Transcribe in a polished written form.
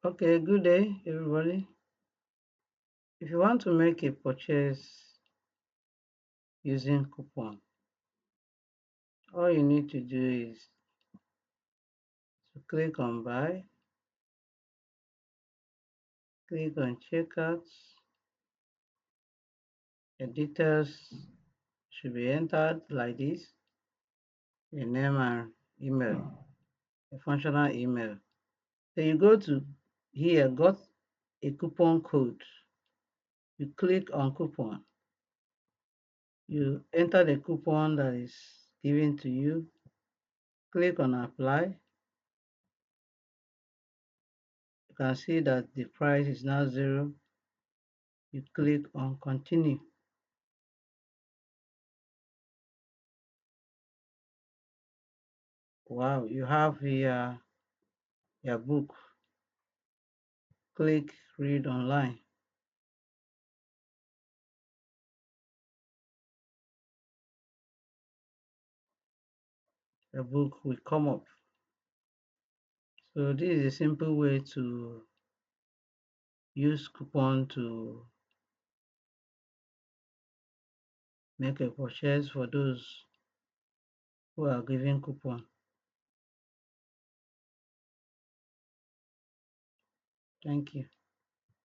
Okay, good day, everybody. If you want to make a purchase using coupon, all you need to do is to click on buy, click on checkout. The details should be entered like this: your name and email, a functional email. Then you go to here, got a coupon code. You click on coupon. You enter the coupon that is given to you. Click on apply. You can see that the price is now 0. You click on continue. Wow, you have your book. Click read online. The book will come up. So this is a simple way to use coupon to make a purchase for those who are giving coupon. Thank you.